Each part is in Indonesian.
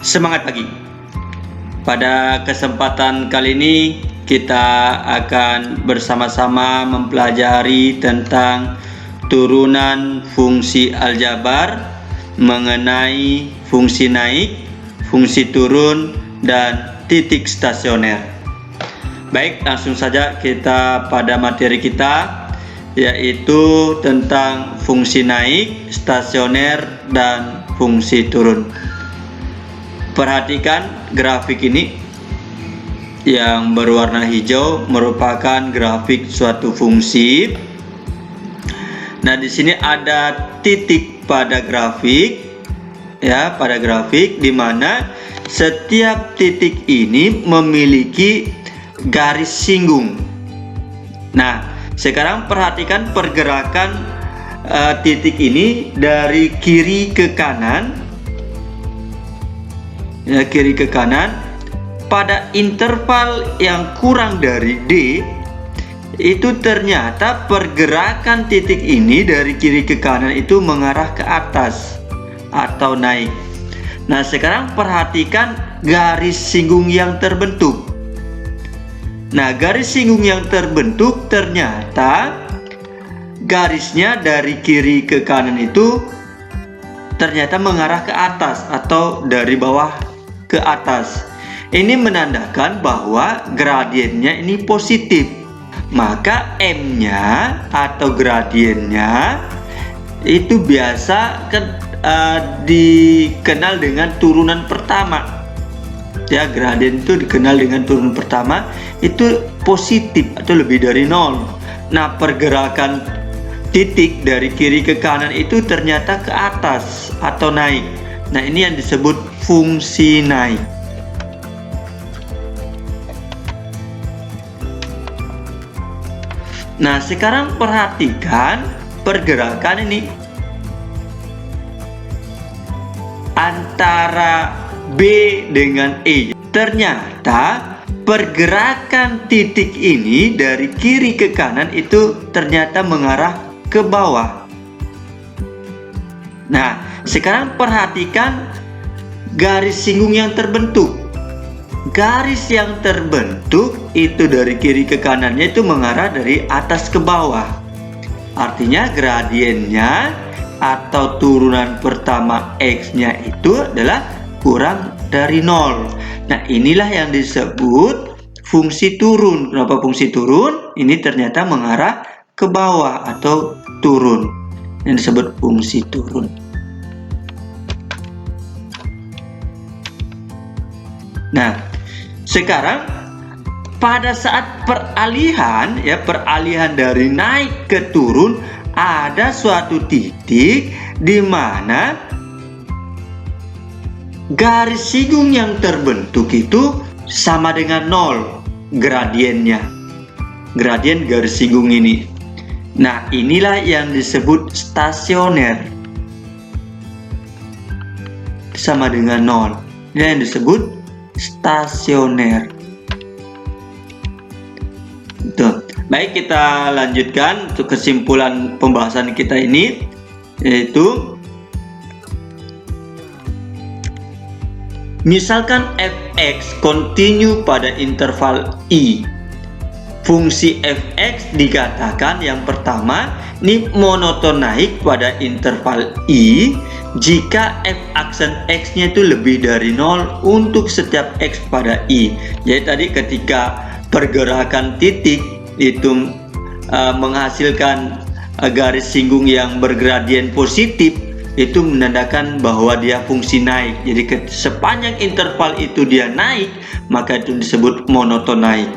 Semangat pagi. Pada kesempatan kali ini kita akan bersama-sama mempelajari tentang turunan fungsi aljabar mengenai fungsi naik, fungsi turun, dan titik stasioner. Baik, langsung saja kita pada materi kita, yaitu tentang fungsi naik, stasioner, dan fungsi turun. Perhatikan grafik ini yang berwarna hijau merupakan grafik suatu fungsi. Nah, di sini ada titik pada grafik, ya, pada grafik di mana setiap titik ini memiliki garis singgung. Nah, sekarang perhatikan pergerakan titik ini dari kiri ke kanan. Ya, kiri ke kanan pada interval yang kurang dari D, itu ternyata pergerakan titik ini dari kiri ke kanan itu mengarah ke atas atau naik. Nah, sekarang perhatikan garis singgung yang terbentuk. Nah, garis singgung yang terbentuk ternyata garisnya dari kiri ke kanan itu ternyata mengarah ke atas atau dari bawah ke atas. Ini menandakan bahwa gradiennya ini positif. Maka M-nya atau gradiennya itu biasa dikenal dengan turunan pertama. Ya, gradien itu dikenal dengan turunan pertama itu positif atau lebih dari 0. Nah, pergerakan titik dari kiri ke kanan itu ternyata ke atas atau naik. Nah, ini yang disebut fungsi naik. Nah, sekarang perhatikan pergerakan ini antara B dengan E. Ternyata pergerakan titik ini dari kiri ke kanan itu ternyata mengarah ke bawah. Nah, sekarang perhatikan garis singgung yang terbentuk. Garis yang terbentuk itu dari kiri ke kanannya itu mengarah dari atas ke bawah. Artinya gradiennya atau turunan pertama X-nya itu adalah kurang dari 0. Nah, inilah yang disebut fungsi turun. Kenapa fungsi turun? Ini ternyata mengarah ke bawah atau turun. Yang disebut fungsi turun. Nah, sekarang pada saat peralihan, ya, peralihan dari naik ke turun, ada suatu titik di mana garis singgung yang terbentuk itu sama dengan 0 gradiennya. Gradien garis singgung ini. Nah, inilah yang disebut stasioner. Sama dengan 0. Ini yang disebut stasioner. Tuh. Baik, kita lanjutkan untuk kesimpulan pembahasan kita ini, yaitu misalkan fx continue pada interval I. Fungsi fx dikatakan yang pertama ini monoton naik pada interval I jika f aksen x-nya itu lebih dari 0 untuk setiap x pada I. Jadi tadi ketika pergerakan titik itu menghasilkan garis singgung yang bergradien positif, itu menandakan bahwa dia fungsi naik. Jadi sepanjang interval itu dia naik, maka itu disebut monoton naik.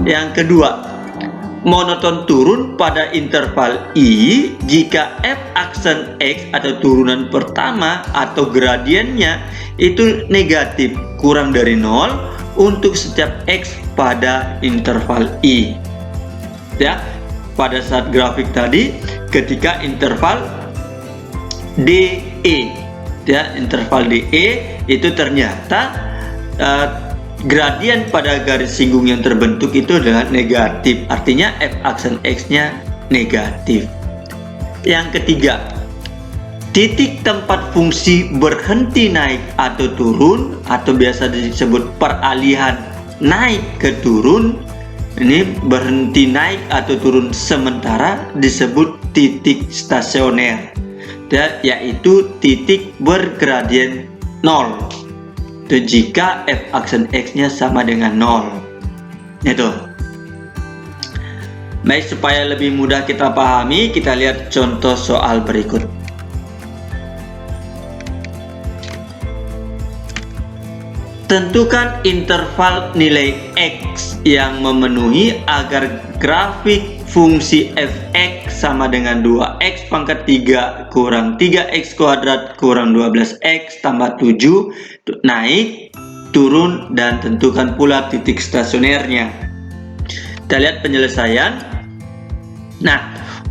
Yang kedua, monoton turun pada interval I jika f aksen x atau turunan pertama atau gradiennya itu negatif kurang dari 0 untuk setiap x pada interval I. Ya, pada saat grafik tadi ketika interval DE, ya, interval DE itu ternyata gradien pada garis singgung yang terbentuk itu adalah negatif, artinya f aksen x-nya negatif. Yang ketiga, titik tempat fungsi berhenti naik atau turun, atau biasa disebut peralihan naik ke turun, ini berhenti naik atau turun sementara, disebut titik stasioner, yaitu titik bergradien 0. Itu jika f aksen x-nya sama dengan 0. Itu. Baik, supaya lebih mudah kita pahami, kita lihat contoh soal berikut. Tentukan interval nilai x yang memenuhi agar grafik fungsi f(x) sama dengan 2x pangkat 3 kurang 3x kuadrat kurang 12x tambah 7 naik, turun, dan tentukan pula titik stasionernya. Kita lihat penyelesaian. Nah,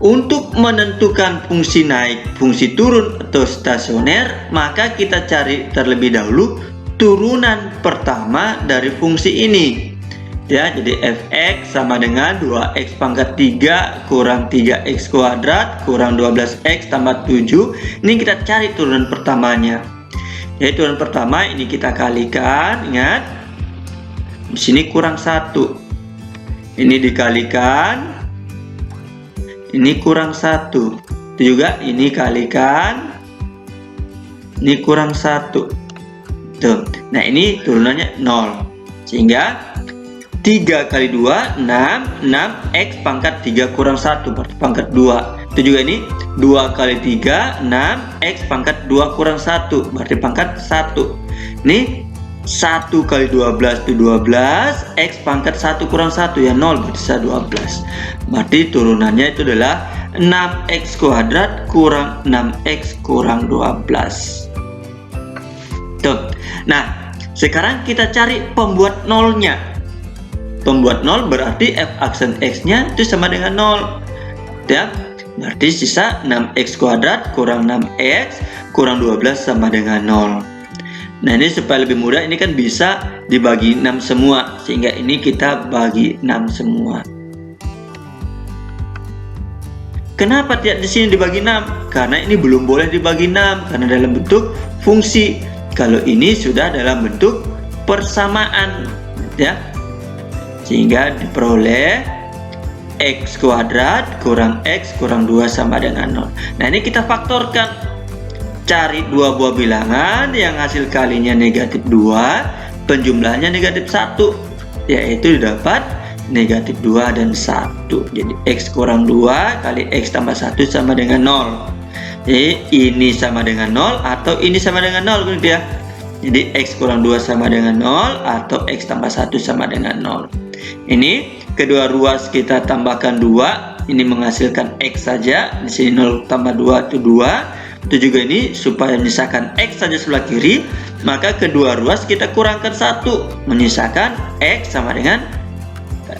untuk menentukan fungsi naik, fungsi turun, atau stasioner, maka kita cari terlebih dahulu turunan pertama dari fungsi ini. Ya, jadi f(x) sama dengan 2x pangkat 3 kurang 3x kuadrat kurang 12x tambah 7. Ini kita cari turunan pertamanya. Jadi turunan pertama ini kita kalikan, ingat. Di sini kurang 1. Ini dikalikan. Ini kurang 1. Itu juga ini kalikan. Ini kurang 1. Tuh. Nah, ini turunannya 0. Sehingga 3 kali 2, 6. 6x pangkat 3 kurang 1 berarti pangkat 2. Itu juga ini 2 kali 3, 6x pangkat 2 kurang 1 berarti pangkat 1. Ini 1 kali 12 itu 12, x pangkat 1 kurang 1 ya 0 berarti 12. Berarti turunannya itu adalah 6x kuadrat kurang 6x kurang 12. Tuh. Nah, sekarang kita cari pembuat nolnya. Pembuat 0 berarti f aksen x-nya itu sama dengan 0. Ya. Berarti sisa 6x kuadrat kurang 6x kurang 12 sama dengan 0. Nah, ini supaya lebih mudah, ini kan bisa dibagi 6 semua, sehingga ini kita bagi 6 semua. Kenapa tidak di sini dibagi 6? Karena ini belum boleh dibagi 6 karena dalam bentuk fungsi. Kalau ini sudah dalam bentuk persamaan, ya. Sehingga diperoleh x kuadrat kurang x kurang 2 sama dengan 0. Nah, ini kita faktorkan. Cari dua buah bilangan yang hasil kalinya negatif 2, penjumlahnya negatif 1, yaitu dapat negatif 2 dan 1. Jadi x kurang 2 kali x tambah 1 sama dengan 0. Jadi ini sama dengan 0 atau ini sama dengan 0 gitu ya. Jadi x kurang 2 sama dengan 0 atau x tambah 1 sama dengan 0. Ini kedua ruas kita tambahkan 2, ini menghasilkan x saja. Di sini 0 tambah 2 itu 2. Itu juga ini supaya menyisakan x saja sebelah kiri, maka kedua ruas kita kurangkan 1, menyisakan x sama dengan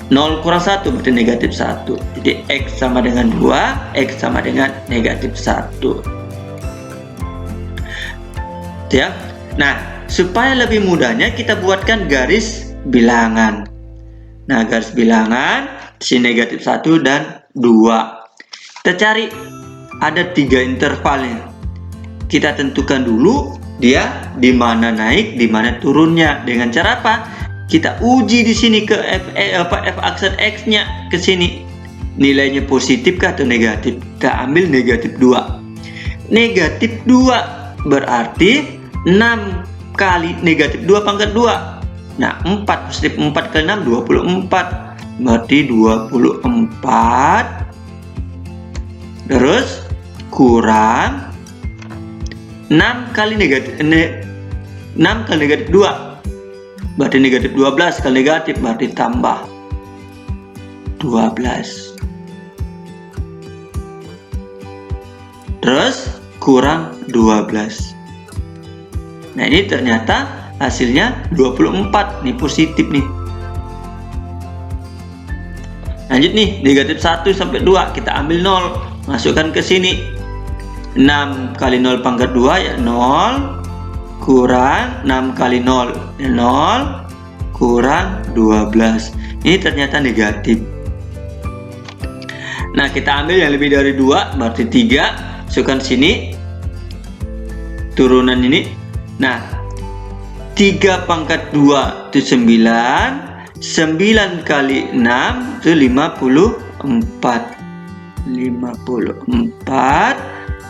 0 kurang 1 berarti negatif 1. Jadi x sama dengan 2, x sama dengan negatif 1. Ya. Nah, supaya lebih mudahnya kita buatkan garis bilangan. Nah, garis bilangan di sini negatif 1 dan 2. Kita cari ada 3 intervalnya. Kita tentukan dulu dia di mana naik, di mana turunnya. Dengan cara apa? Kita uji di sini ke f aksen x-nya ke sini. Nilainya positif kah atau negatif? Kita ambil negatif 2. Negatif 2 berarti 6 kali negatif 2 pangkat 2. Nah, 4 positif 4 kali 6 24. Berarti 24. Terus kurang 6 kali negatif 2 berarti negatif 12 kali negatif berarti tambah 12. Terus kurang 12. Nah, ini ternyata hasilnya 24. Ini positif nih. Lanjut nih, negatif 1 sampai 2 kita ambil 0, masukkan ke sini. 6 kali 0 pangkat 2 ya 0 kurang 6 kali 0 ya 0 kurang 12. Ini ternyata negatif. Nah, kita ambil yang lebih dari 2 berarti 3, masukkan sini. turunan ini. Nah, 3 pangkat 2 itu 9, 9 kali 6 itu 54. 54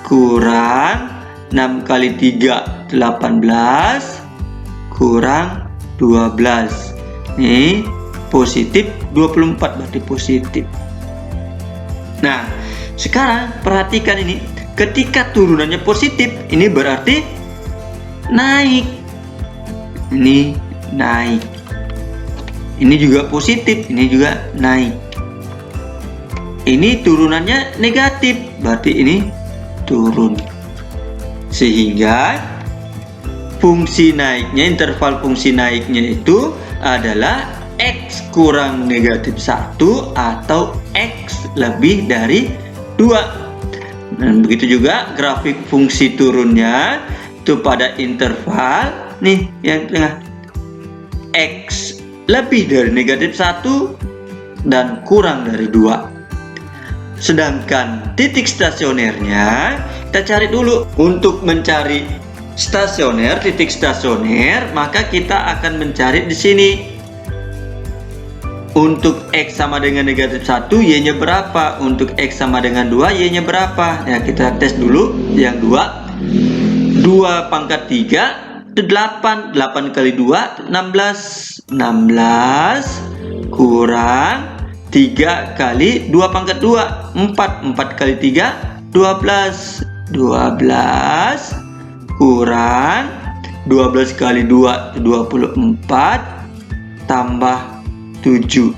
kurang 6 kali 3 18 kurang 12. Ini positif 24, berarti positif. Nah, sekarang perhatikan ini. Ketika turunannya positif, ini berarti naik. Ini naik. Ini juga positif, ini juga naik. Ini turunannya negatif, berarti ini turun. Sehingga fungsi naiknya, interval fungsi naiknya itu adalah X kurang negatif 1 atau X lebih dari 2. Dan begitu juga grafik fungsi turunnya itu pada interval nih yang tengah, X lebih dari negatif 1 dan kurang dari 2. Sedangkan titik stasionernya kita cari dulu. Untuk mencari stasioner, titik stasioner, maka kita akan mencari di sini. Untuk X sama dengan negatif 1, Y-nya berapa? Untuk X sama dengan 2, Y-nya berapa? Ya, kita tes dulu yang 2. 2 pangkat 3 itu 8. 8 kali 2 16. 16 kurang 3 kali 2 pangkat 2 4. 4 kali 3 12. 12 kurang 12 kali 2 24 tambah 7.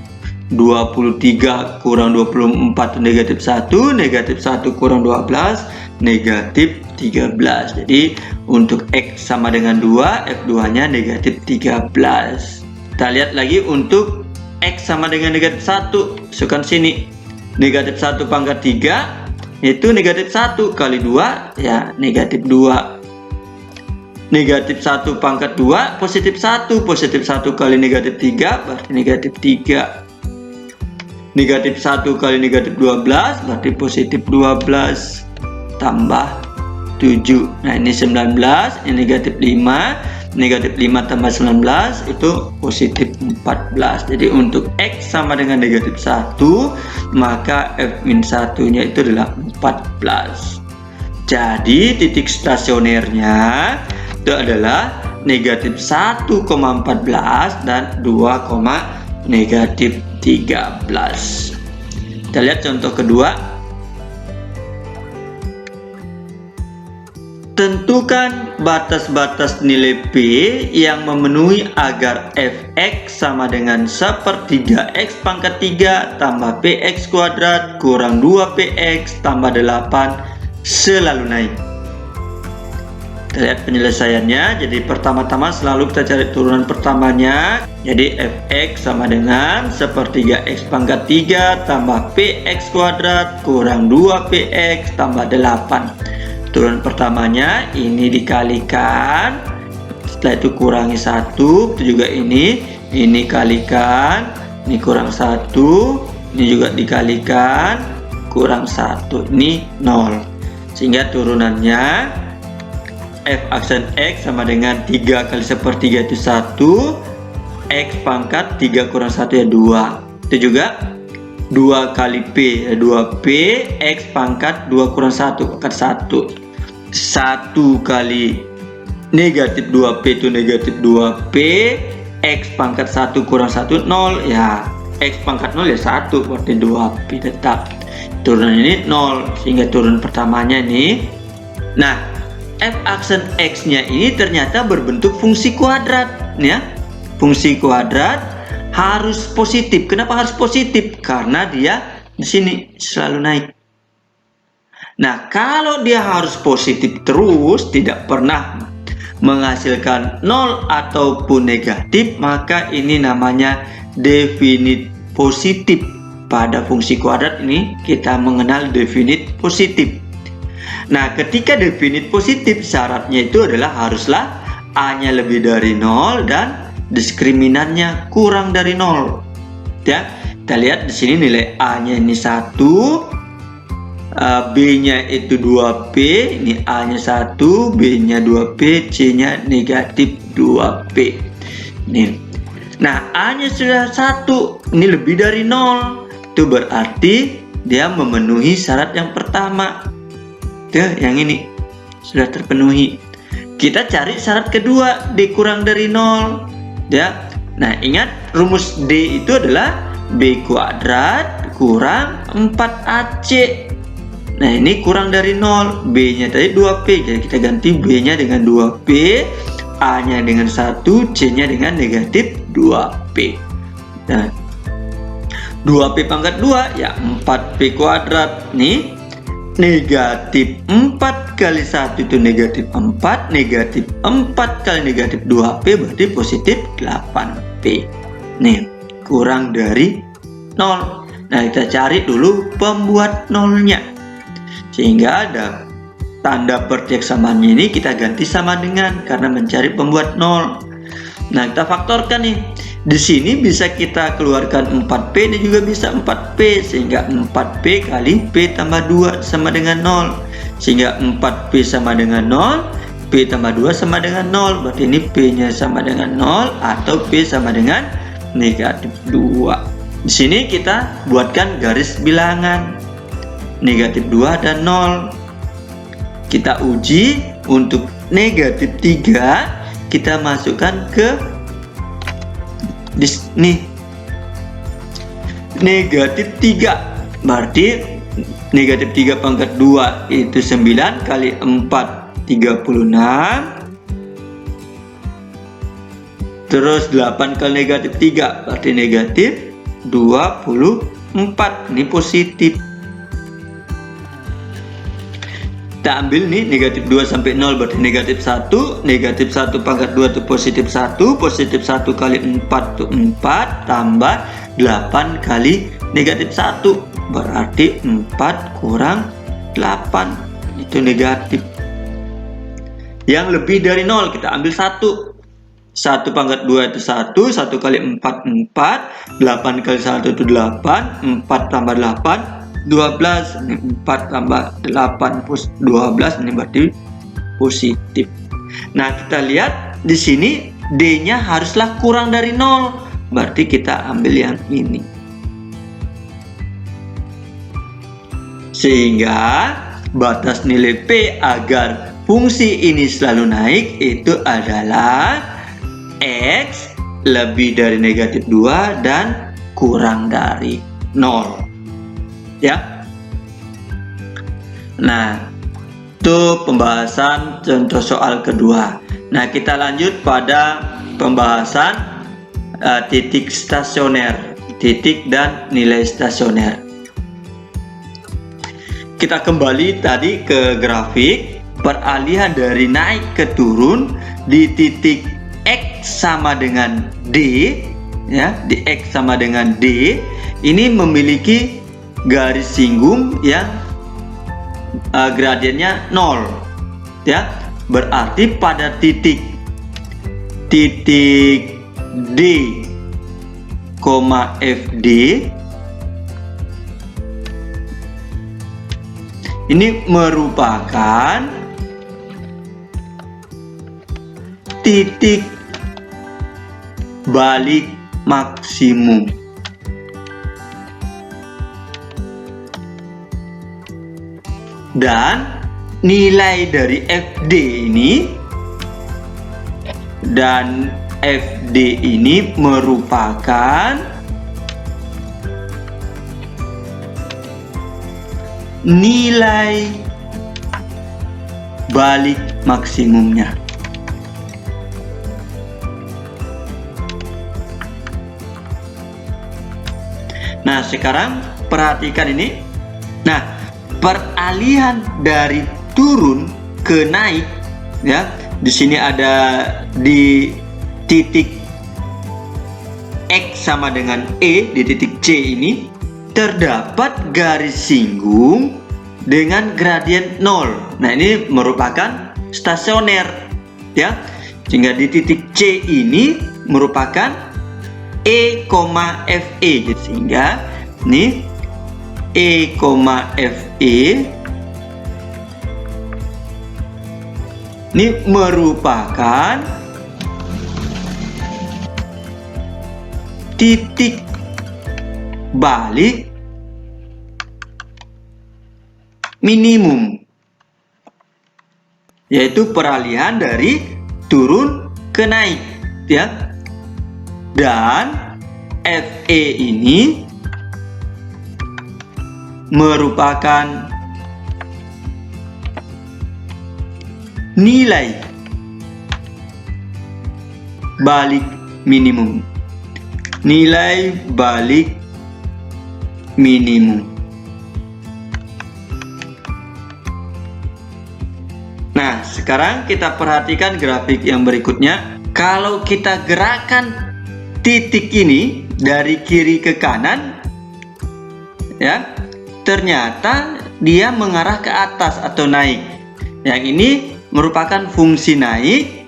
23 kurang 24 negatif 1. Negatif 1 kurang 12 negatif 13. Jadi untuk X sama dengan 2, F2 nya negatif 13. Kita lihat lagi untuk X sama dengan negatif 1. Masukkan sini. Negatif 1 pangkat 3 itu negatif 1 kali 2 ya negatif 2. Negatif 1 pangkat 2 positif 1. Positif 1 kali negatif 3 berarti negatif 3. Negatif 1 kali negatif 12 berarti positif 12 tambah 7. Nah, ini 19, ini negatif 5. Negatif 5 tambah 19 itu positif 14. Jadi untuk X sama dengan negatif 1, maka F-1 nya itu adalah 14. Jadi titik stasionernya itu adalah negatif 1,14 dan 2, negatif 13. Kita lihat contoh kedua. Tentukan batas-batas nilai P yang memenuhi agar Fx sama dengan 1/3 X pangkat 3 tambah Px kuadrat kurang 2Px tambah 8 selalu naik. Kita lihat penyelesaiannya. Jadi pertama-tama selalu kita cari turunan pertamanya. Jadi Fx sama dengan 1/3 X pangkat 3 tambah Px kuadrat kurang 2Px tambah 8. Turunan pertamanya ini dikalikan, setelah itu kurangi 1, itu juga ini kalikan, ini kurang 1, ini juga dikalikan, kurang 1, ini 0. Sehingga turunannya F aksen X sama dengan 3 kali 1/3 itu 1, X pangkat 3 kurang 1 ya 2. Itu juga 2 kali P ya 2P, X pangkat 2 kurang 1 pangkat 1. 1 kali negatif 2P itu negatif 2P, X pangkat 1 kurang 1 0 ya, X pangkat 0 ya 1 berarti 2P tetap. Turunan ini 0 sehingga turun pertamanya ini. Nah, F aksen X nya ini ternyata berbentuk fungsi kuadrat ya. Fungsi kuadrat harus positif. Kenapa harus positif? Karena dia di sini selalu naik. Nah, kalau dia harus positif terus, tidak pernah menghasilkan 0 ataupun negatif, maka ini namanya definit positif. Pada fungsi kuadrat ini kita mengenal definit positif. Nah, ketika definit positif, syaratnya itu adalah haruslah A-nya lebih dari 0 dan diskriminannya kurang dari 0. Ya, kita lihat di sini nilai A-nya ini 1. B-nya itu 2P, ini A-nya 1, B-nya 2P, C-nya negatif 2P. Nih. Nah, A-nya sudah 1, ini lebih dari 0. Itu berarti dia memenuhi syarat yang pertama. Tuh, yang ini sudah terpenuhi. Kita cari syarat kedua, D kurang dari 0. Ya. Nah, ingat rumus D itu adalah B kuadrat kurang 4AC. Nah, ini kurang dari 0. B-nya tadi 2P. Jadi kita ganti B-nya dengan 2P, A-nya dengan 1, C-nya dengan negatif 2P. Nah, 2P pangkat 2 ya 4P kuadrat. Nih, negatif 4 kali 1 itu negatif 4. Negatif 4 kali negatif 2P berarti positif 8P. Nih, kurang dari 0. Nah, kita cari dulu pembuat nolnya. Sehingga ada tanda perceksamannya ini kita ganti sama dengan, karena mencari pembuat 0. Nah, kita faktorkan nih. Di sini bisa kita keluarkan 4P, ini juga bisa 4P, sehingga 4P kali P tambah 2 sama dengan 0. Sehingga 4P sama dengan 0, P tambah 2 sama dengan 0. Berarti ini P-nya sama dengan 0 atau P sama dengan negatif 2. Di sini kita buatkan garis bilangan. Negatif 2 dan 0. Kita uji untuk negatif 3, kita masukkan ke nih, negatif 3 berarti negatif 3 pangkat 2 itu 9 kali 4 36, terus 8 kali negatif 3 berarti negatif 24. Ini positif. Kita ambil nih negatif 2 sampai 0 berarti negatif 1. Negatif 1 pangkat 2 itu positif 1. Positif 1 kali 4 itu 4. Tambah 8 kali negatif 1. Berarti 4 kurang 8. Itu negatif. Yang lebih dari 0 kita ambil 1. 1 pangkat 2 itu 1. 1 kali 4 4. 8 kali 1 itu 8. 4 tambah 8 12. 4 tambah 8 plus 12, ini berarti positif. Nah, kita lihat di sini D-nya haruslah kurang dari 0. Berarti kita ambil yang ini. Sehingga batas nilai P agar fungsi ini selalu naik itu adalah X lebih dari negatif 2 dan kurang dari 0. Ya. Nah, itu pembahasan contoh soal kedua. Nah, kita lanjut pada pembahasan titik stasioner, titik dan nilai stasioner. Kita kembali tadi ke grafik peralihan dari naik ke turun di titik X sama dengan D, ya, di X sama dengan D ini memiliki garis singgung yang gradiennya 0, ya. Berarti pada titik D, FD ini merupakan titik balik maksimum. Dan nilai dari FD ini dan FD ini merupakan nilai balik maksimumnya. Nah, sekarang perhatikan ini. Nah, peralihan dari turun ke naik, ya. Di sini ada di titik X sama dengan E, di titik C ini terdapat garis singgung dengan gradien 0. Nah, ini merupakan stasioner, ya. Sehingga di titik C ini merupakan E, FE. Sehingga ini E, FE ini merupakan titik balik minimum, yaitu peralihan dari turun ke naik, ya. Dan FE ini merupakan nilai balik minimum. Nilai balik minimum. Nah, sekarang kita perhatikan grafik yang berikutnya. Kalau kita gerakkan titik ini dari kiri ke kanan, ya, ternyata dia mengarah ke atas atau naik. Yang ini merupakan fungsi naik.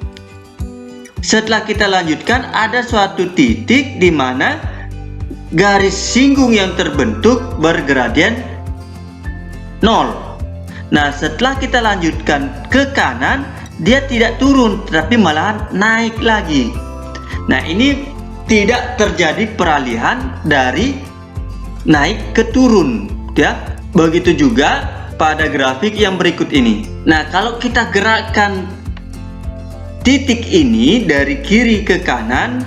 Setelah kita lanjutkan, ada suatu titik di mana garis singgung yang terbentuk bergradien 0. Nah, setelah kita lanjutkan ke kanan, dia tidak turun, tetapi malahan naik lagi. Nah, ini tidak terjadi peralihan dari naik ke turun, ya. Begitu juga pada grafik yang berikut ini. Nah, kalau kita gerakkan titik ini dari kiri ke kanan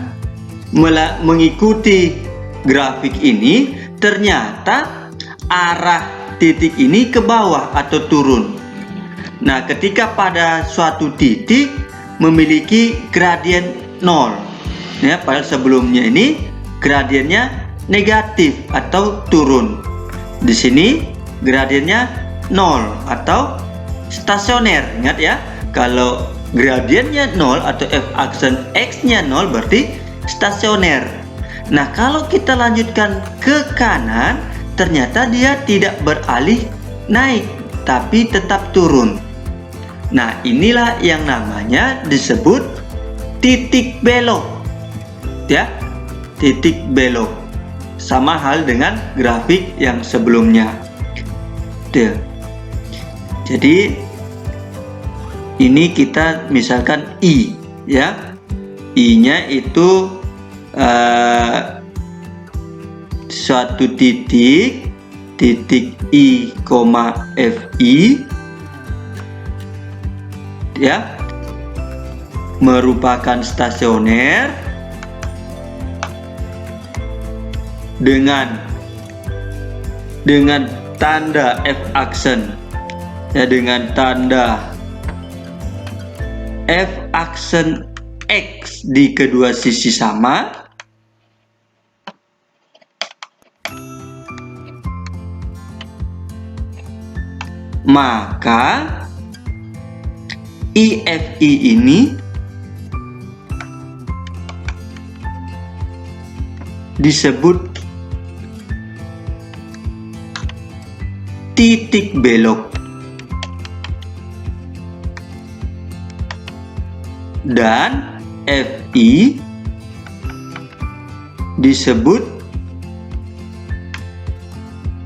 mengikuti grafik ini, ternyata arah titik ini ke bawah atau turun. Nah, ketika pada suatu titik memiliki gradien 0, ya, padahal sebelumnya ini gradiennya negatif atau turun. Di sini gradiennya 0 atau stasioner. Ingat ya, kalau gradiennya 0 atau f-aksen x-nya 0 berarti stasioner. Nah, kalau kita lanjutkan ke kanan, ternyata dia tidak beralih naik, tapi tetap turun. Nah, inilah yang namanya disebut titik belok, ya, titik belok. Sama hal dengan grafik yang sebelumnya. Tuh. Jadi ini kita misalkan I, ya, I-nya itu suatu titik I, FI, ya, merupakan stasioner dengan tanda f-aksen, ya, dengan tanda f-aksen x di kedua sisi sama, maka IFI ini disebut titik belok. Dan FI disebut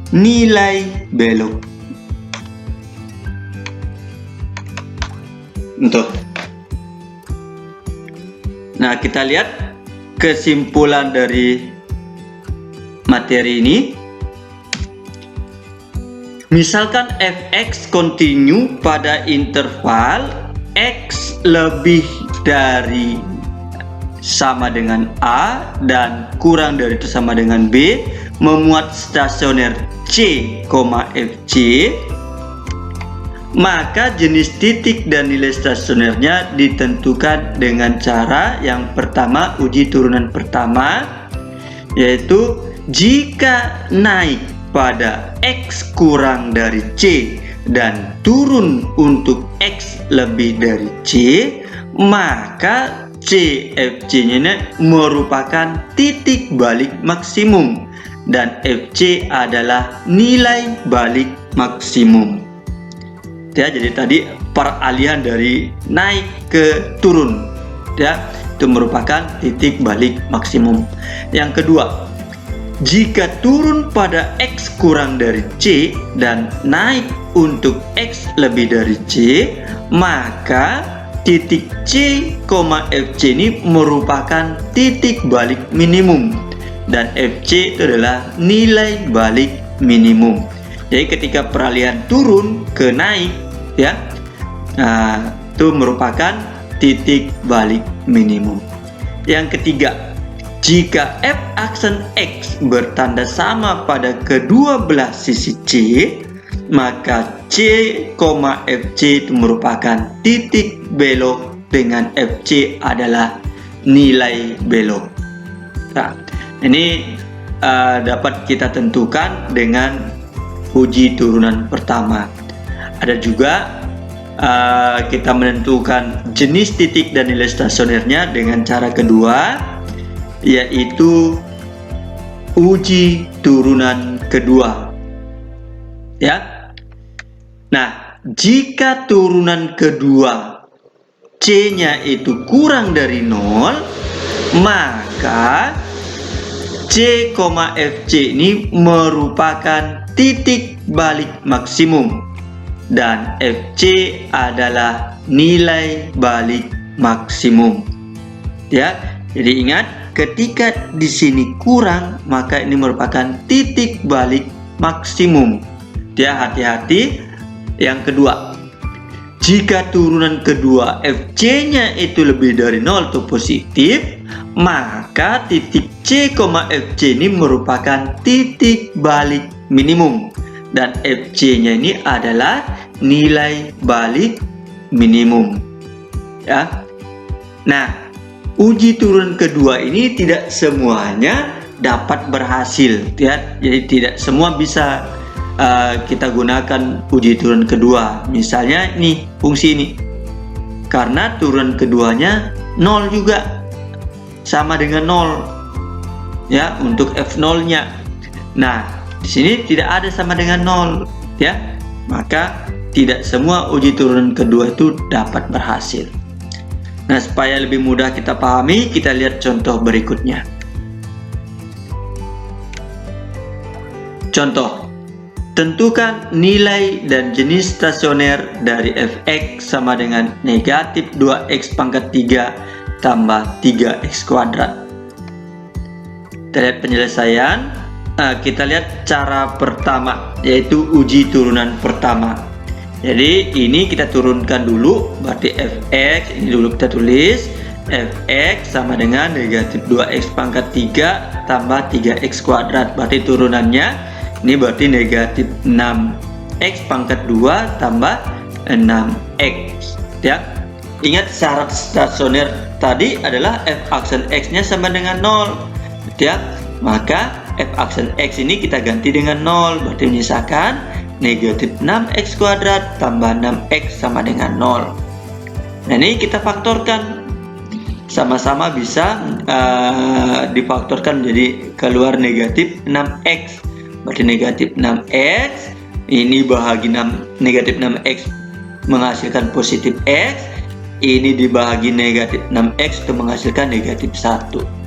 nilai belok. Nah, kita lihat kesimpulan dari materi ini. Misalkan fx kontinu pada interval x lebih dari sama dengan A dan kurang dari itu sama dengan B, memuat stasioner C, FC, maka jenis titik dan nilai stasionernya ditentukan dengan cara yang pertama, uji turunan pertama, yaitu jika naik pada X kurang dari C dan turun untuk X lebih dari C, maka CFC-nya merupakan titik balik maksimum dan FC adalah nilai balik maksimum. Ya, jadi tadi peralihan dari naik ke turun, ya, itu merupakan titik balik maksimum. Yang kedua, Jika turun pada X kurang dari C dan naik untuk X lebih dari C, maka titik C, FC ini merupakan titik balik minimum. Dan FC itu adalah nilai balik minimum. Jadi ketika peralihan turun ke naik, ya, itu merupakan titik balik minimum. Yang ketiga, jika f aksen X bertanda sama pada kedua belah sisi C, maka C, FC itu merupakan titik belok dengan FC adalah nilai belok. Nah, ini dapat kita tentukan dengan uji turunan pertama. Ada juga kita menentukan jenis titik dan nilai stasionernya dengan cara kedua, yaitu uji turunan kedua. Ya. Nah, jika turunan kedua C-nya itu kurang dari 0, maka C, FC ini merupakan titik balik maksimum dan FC adalah nilai balik maksimum. Ya, jadi ingat, ketika di sini kurang, maka ini merupakan titik balik maksimum. Ya, hati-hati. Yang kedua, jika turunan kedua FC-nya itu lebih dari 0 atau positif, maka titik C, FC ini merupakan titik balik minimum dan FC-nya ini adalah nilai balik minimum. Ya. Nah, uji turun kedua ini tidak semuanya dapat berhasil, ya. Jadi tidak semua bisa kita gunakan uji turun kedua. Misalnya nih fungsi ini, karena turun keduanya 0 juga, sama dengan 0, ya, untuk F0-nya. Nah, di sini tidak ada sama dengan 0, ya, maka tidak semua uji turun kedua itu dapat berhasil. Nah, supaya lebih mudah kita pahami, kita lihat contoh berikutnya. Contoh, tentukan nilai dan jenis stasioner dari fx sama dengan negatif 2x pangkat 3 tambah 3x kuadrat. Kita lihat penyelesaian. Kita lihat cara pertama, yaitu uji turunan pertama. Jadi ini kita turunkan dulu, berarti fx ini dulu kita tulis, fx sama dengan negatif 2x pangkat 3 tambah 3x kuadrat. Berarti turunannya ini berarti negatif 6x pangkat 2 tambah 6x, ya. Ingat syarat stasioner tadi adalah f aksen x-nya sama dengan 0, ya. Maka f aksen x ini kita ganti dengan 0, berarti menyisakan negatif 6x kuadrat tambah 6x sama dengan 0. Nah, ini kita faktorkan, sama-sama bisa difaktorkan menjadi keluar negatif 6x. Berarti negatif 6x ini bahagi 6, negatif 6x menghasilkan positif x, ini dibahagi negatif 6x itu menghasilkan negatif 1.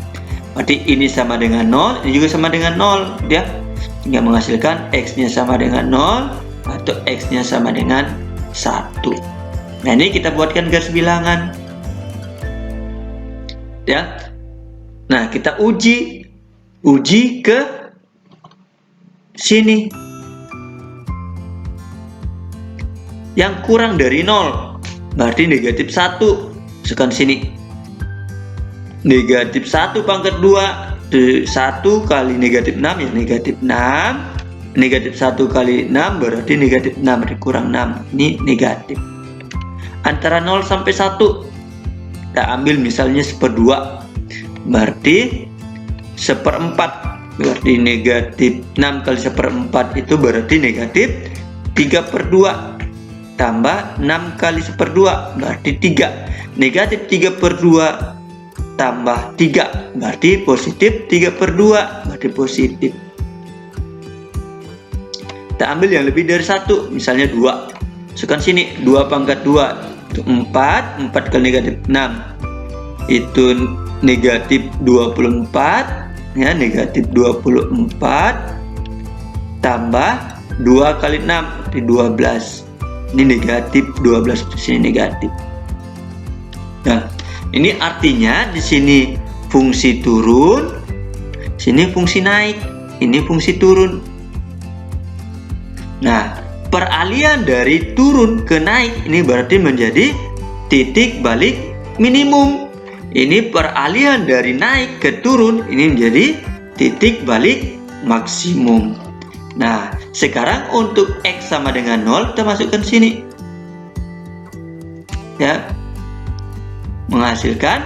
Berarti ini sama dengan 0, ini juga sama dengan 0, ya, hingga menghasilkan x-nya sama dengan 0 atau x-nya sama dengan 1. Nah, ini kita buatkan garis bilangan, ya. Nah, kita uji ke sini, yang kurang dari 0 berarti negatif 1. Masukkan sini negatif 1 pangkat 2, 1 kali negatif 6 ya negatif 6, negatif 1 kali 6 berarti negatif 6, berarti kurang 6, ini negatif. Antara 0 sampai 1 kita ambil misalnya 1/2, berarti 1/4, berarti negatif 6 kali 1/4 itu berarti negatif 3/2 tambah 6 kali 1/2 berarti 3. Negatif 3/2 tambah 3 berarti positif 3/2, berarti positif. Kita ambil yang lebih dari 1, misalnya 2. Masukkan sini 2 pangkat 2 itu 4, 4 kali negatif 6 itu negatif 24 ya, negatif 24 tambah 2 kali 6 di 12. Ini negatif 12, di sini negatif. Nah, ini artinya di sini fungsi turun, sini fungsi naik, ini fungsi turun. Nah, peralihan dari turun ke naik ini berarti menjadi titik balik minimum. Ini peralihan dari naik ke turun ini menjadi titik balik maksimum. Nah, sekarang untuk X sama dengan 0 kita masukkan sini. Ya. Menghasilkan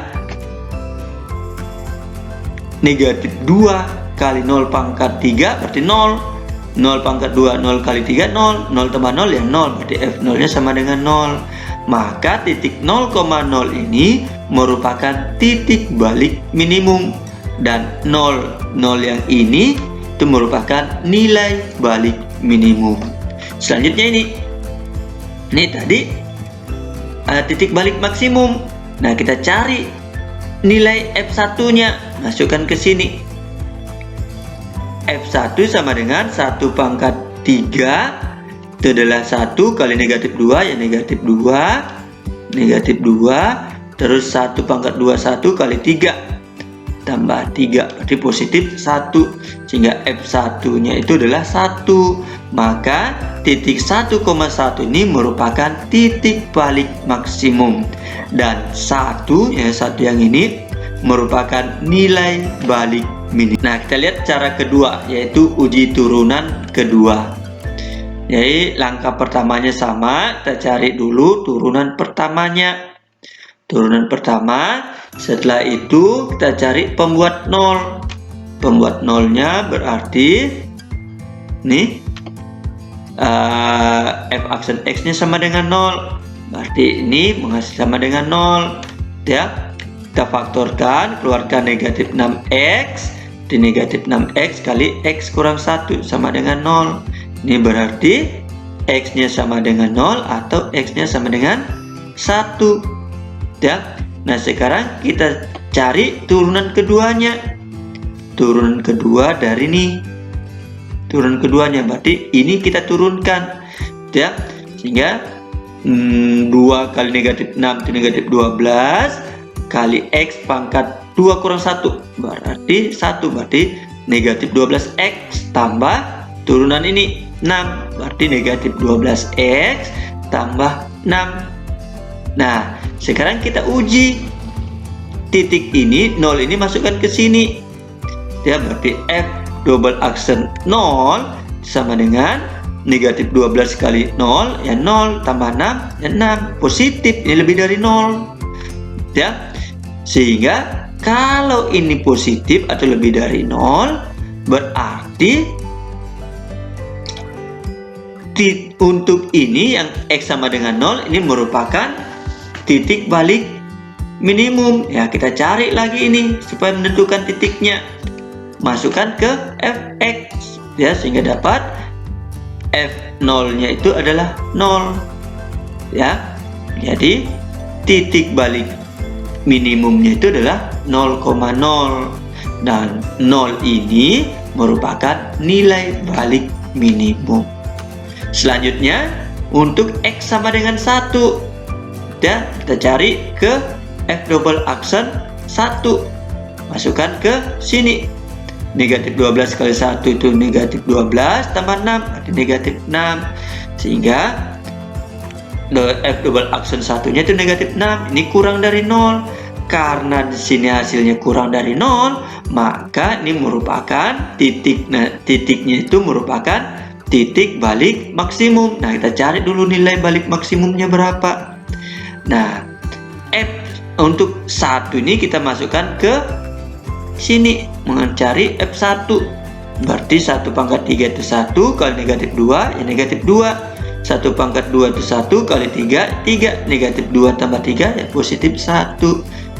negatif 2 kali 0 pangkat 3 berarti 0. 0 pangkat 2, 0 kali 3, 0. 0 tambah 0 ya 0, berarti F0 nya sama dengan 0. Maka titik 0,0 ini merupakan titik balik minimum. Dan 0 yang ini itu merupakan nilai balik minimum. Selanjutnya ini tadi titik balik maksimum. Nah, kita cari nilai F1 nya, masukkan ke sini. F1 sama dengan 1 pangkat 3 itu adalah 1 kali negatif 2 ya negatif 2 negatif 2 terus 1 pangkat 2 1 kali 3 tambah 3 berarti positif 1, sehingga F1 nya itu adalah 1. Maka titik 1,1 ini merupakan titik balik maksimum, dan 1 yang ini merupakan nilai balik minimum. Nah, kita lihat cara kedua, yaitu uji turunan kedua. Jadi langkah pertamanya sama, kita cari dulu turunan pertamanya. Turunan pertama, setelah itu kita cari pembuat 0. Pembuat 0-nya berarti nih f aksen X-nya sama dengan 0. Berarti ini menghasilkan sama dengan 0. Ya. Kita faktorkan, keluarkan negatif 6X. Di negatif 6X kali X kurang 1 sama dengan 0. Ini berarti X-nya sama dengan 0 atau X-nya sama dengan 1. Ya. Nah, sekarang kita cari turunan keduanya. Turunan kedua dari ini. Turunan keduanya berarti ini kita turunkan. Ya. Sehingga 2 kali negatif 6 itu negatif 12 kali X pangkat 2 kurang 1 berarti 1, berarti negatif 12X tambah turunan ini 6 berarti negatif 12X tambah 6. Nah, sekarang kita uji titik ini 0 ini masukkan ke sini. Ya, berarti F double aksen 0 sama dengan negatif 12 kali 0 ya 0 tambah 6 ya 6, positif, ini lebih dari 0. Ya. Sehingga kalau ini positif atau lebih dari 0 berarti untuk ini yang X sama dengan 0 ini merupakan titik balik minimum. Ya, kita cari lagi ini supaya menentukan titiknya. Masukkan ke Fx ya, sehingga dapat F0 nya itu adalah 0. Ya. Jadi titik balik minimumnya itu adalah 0,0 dan 0 ini merupakan nilai balik minimum. Selanjutnya untuk X sama dengan 1 ya, kita cari ke F double aksen 1, masukkan ke sini. Negatif 12 kali 1 itu negatif 12 tambah 6 berarti negatif 6, sehingga F double aksen 1 nya itu negatif 6, ini kurang dari 0. Karena di sini hasilnya kurang dari 0, maka ini merupakan titiknya itu merupakan titik balik maksimum. Nah, kita cari dulu nilai balik maksimumnya berapa. Nah, F untuk 1 ini kita masukkan ke sini, mencari F1. Berarti 1 pangkat 3 itu 1 kali negatif 2 ya negatif 2. 1 pangkat 2 itu 1 kali 3 3, negatif 2 tambah 3 ya positif 1,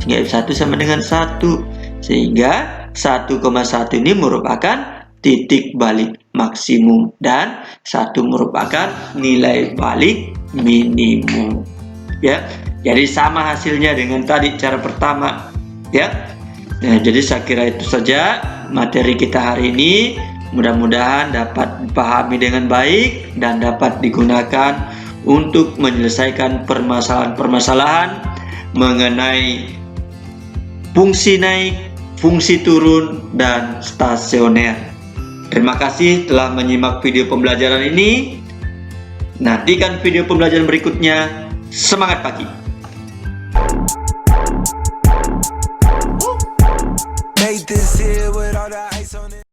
sehingga F1 sama dengan 1. Sehingga 1,1 ini merupakan titik balik maksimum dan 1 merupakan nilai balik minimum. Ya, jadi sama hasilnya dengan tadi cara pertama. Ya. Nah, jadi saya kira itu saja materi kita hari ini. Mudah-mudahan dapat dipahami dengan baik dan dapat digunakan untuk menyelesaikan permasalahan-permasalahan mengenai fungsi naik, fungsi turun, dan stasioner. Terima kasih telah menyimak video pembelajaran ini. Nantikan video pembelajaran berikutnya. Semangat pagi! Made this here with all the ice on it.